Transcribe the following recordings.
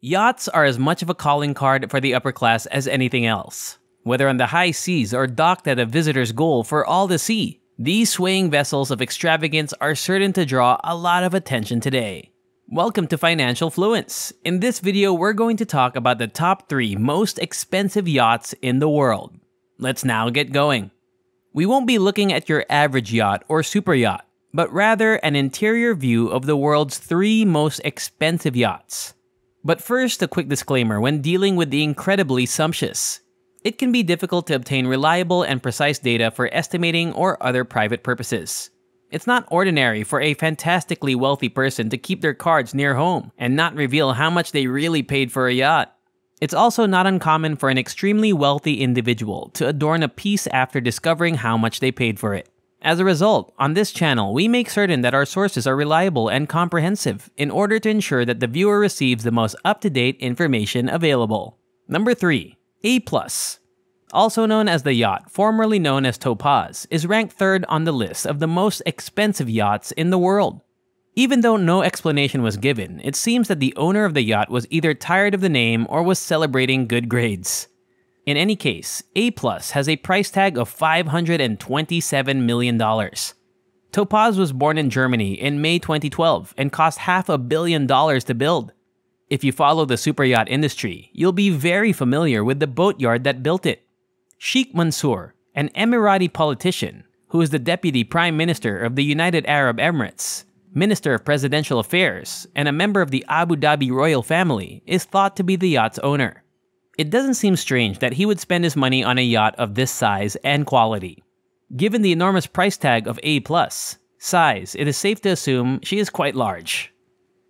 Yachts are as much of a calling card for the upper class as anything else. Whether on the high seas or docked at a visitor's goal for all to see, these swaying vessels of extravagance are certain to draw a lot of attention today. Welcome to Financial Fluence. In this video, we're going to talk about the top 3 most expensive yachts in the world. Let's now get going. We won't be looking at your average yacht or super yacht, but rather an interior view of the world's 3 most expensive yachts. But first, a quick disclaimer when dealing with the incredibly sumptuous. It can be difficult to obtain reliable and precise data for estimating or other private purposes. It's not ordinary for a fantastically wealthy person to keep their cards near home and not reveal how much they really paid for a yacht. It's also not uncommon for an extremely wealthy individual to adorn a piece after discovering how much they paid for it. As a result, on this channel, we make certain that our sources are reliable and comprehensive in order to ensure that the viewer receives the most up-to-date information available. Number 3. A+. Also known as the yacht, formerly known as Topaz, is ranked 3rd on the list of the most expensive yachts in the world. Even though no explanation was given, it seems that the owner of the yacht was either tired of the name or was celebrating good grades. In any case, A+ has a price tag of $527 million. Topaz was born in Germany in May 2012 and cost $500 million to build. If you follow the superyacht industry, you'll be very familiar with the boatyard that built it. Sheikh Mansour, an Emirati politician who is the Deputy Prime Minister of the United Arab Emirates, Minister of Presidential Affairs, and a member of the Abu Dhabi royal family, is thought to be the yacht's owner. It doesn't seem strange that he would spend his money on a yacht of this size and quality. Given the enormous price tag of A+, size, it is safe to assume she is quite large.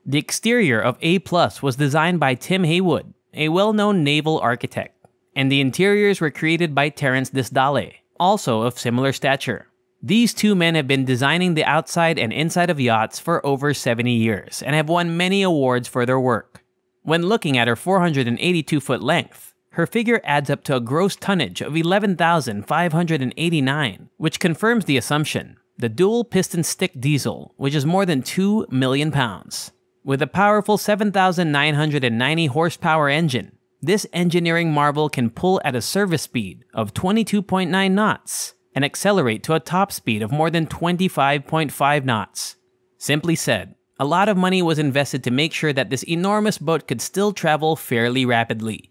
The exterior of A+ was designed by Tim Haywood, a well-known naval architect, and the interiors were created by Terence Disdale, also of similar stature. These two men have been designing the outside and inside of yachts for over 70 years and have won many awards for their work. When looking at her 482-foot length, her figure adds up to a gross tonnage of 11,589, which confirms the assumption, the dual-piston stick diesel, which is more than 2 million pounds. With a powerful 7,990 horsepower engine, this engineering marvel can pull at a service speed of 22.9 knots and accelerate to a top speed of more than 25.5 knots. Simply said, a lot of money was invested to make sure that this enormous boat could still travel fairly rapidly.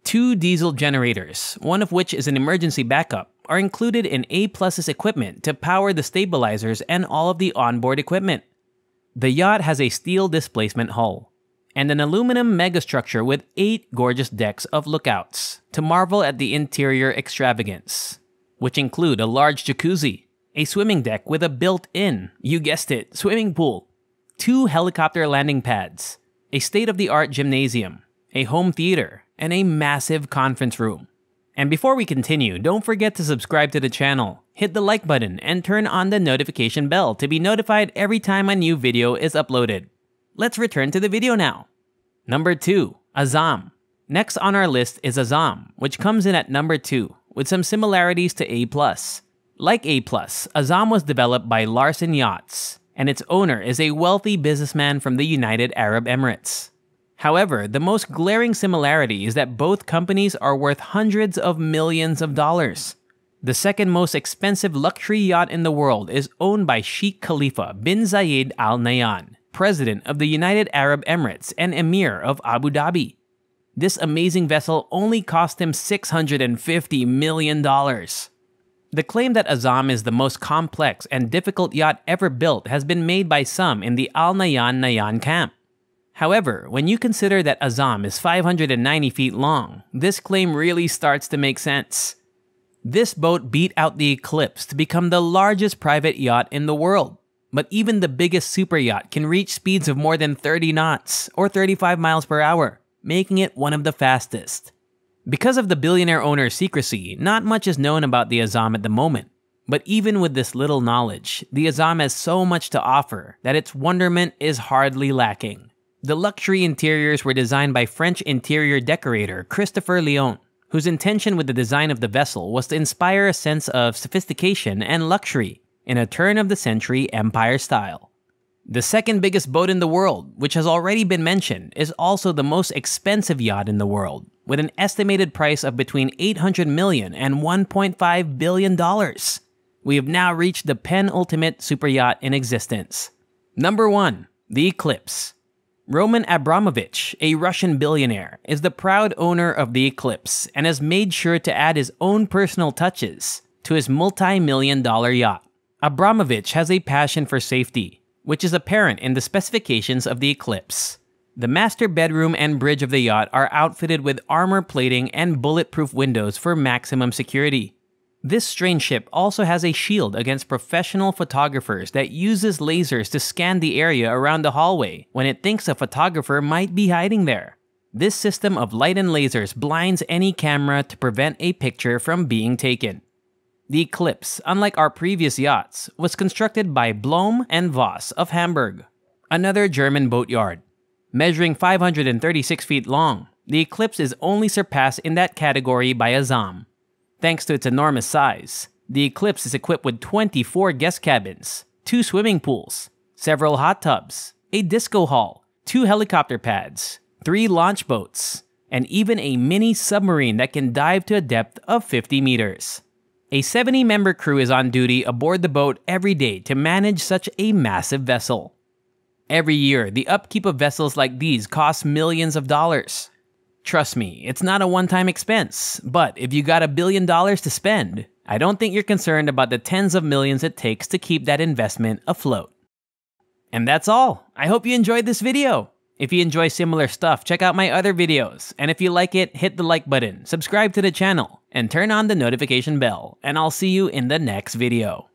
2 diesel generators, one of which is an emergency backup, are included in A+'s equipment to power the stabilizers and all of the onboard equipment. The yacht has a steel displacement hull and an aluminum megastructure with 8 gorgeous decks of lookouts to marvel at the interior extravagance, which include a large jacuzzi, a swimming deck with a built-in, you guessed it, swimming pool, 2 helicopter landing pads, a state-of-the-art gymnasium, a home theater, and a massive conference room. And before we continue, don't forget to subscribe to the channel, hit the like button, and turn on the notification bell to be notified every time a new video is uploaded. Let's return to the video now. Number 2. Azam. Next on our list is Azam, which comes in at number 2, with some similarities to A+. Like A+, Azam was developed by Larsen Yachts, and its owner is a wealthy businessman from the United Arab Emirates. However, the most glaring similarity is that both companies are worth hundreds of millions of dollars. The second most expensive luxury yacht in the world is owned by Sheikh Khalifa bin Zayed Al Nahyan, President of the United Arab Emirates and Emir of Abu Dhabi. This amazing vessel only cost him $650 million. The claim that Azam is the most complex and difficult yacht ever built has been made by some in the Al Nahyan camp. However, when you consider that Azam is 590 feet long, this claim really starts to make sense. This boat beat out the Eclipse to become the largest private yacht in the world, but even the biggest super yacht can reach speeds of more than 30 knots or 35 miles per hour, making it one of the fastest. Because of the billionaire owner's secrecy, not much is known about the Azam at the moment. But even with this little knowledge, the Azam has so much to offer that its wonderment is hardly lacking. The luxury interiors were designed by French interior decorator Christopher Lyon, whose intention with the design of the vessel was to inspire a sense of sophistication and luxury in a turn-of-the-century empire style. The second biggest boat in the world, which has already been mentioned, is also the most expensive yacht in the world, with an estimated price of between $800 million and $1.5 billion. We have now reached the penultimate superyacht in existence. Number 1. The Eclipse. Roman Abramovich, a Russian billionaire, is the proud owner of the Eclipse and has made sure to add his own personal touches to his multi-million-dollar yacht. Abramovich has a passion for safety, which is apparent in the specifications of the Eclipse. The master bedroom and bridge of the yacht are outfitted with armor plating and bulletproof windows for maximum security. This strange ship also has a shield against professional photographers that uses lasers to scan the area around the hallway when it thinks a photographer might be hiding there. This system of light and lasers blinds any camera to prevent a picture from being taken. The Eclipse, unlike our previous yachts, was constructed by Blohm and Voss of Hamburg, another German boatyard. Measuring 536 feet long, the Eclipse is only surpassed in that category by Azam. Thanks to its enormous size, the Eclipse is equipped with 24 guest cabins, 2 swimming pools, several hot tubs, a disco hall, 2 helicopter pads, 3 launch boats, and even a mini submarine that can dive to a depth of 50 meters. A 70-member crew is on duty aboard the boat every day to manage such a massive vessel. Every year, the upkeep of vessels like these costs millions of dollars. Trust me, it's not a one-time expense, but if you got $1 billion to spend, I don't think you're concerned about the tens of millions it takes to keep that investment afloat. And that's all. I hope you enjoyed this video. If you enjoy similar stuff, check out my other videos, and if you like it, hit the like button, subscribe to the channel, and turn on the notification bell, and I'll see you in the next video.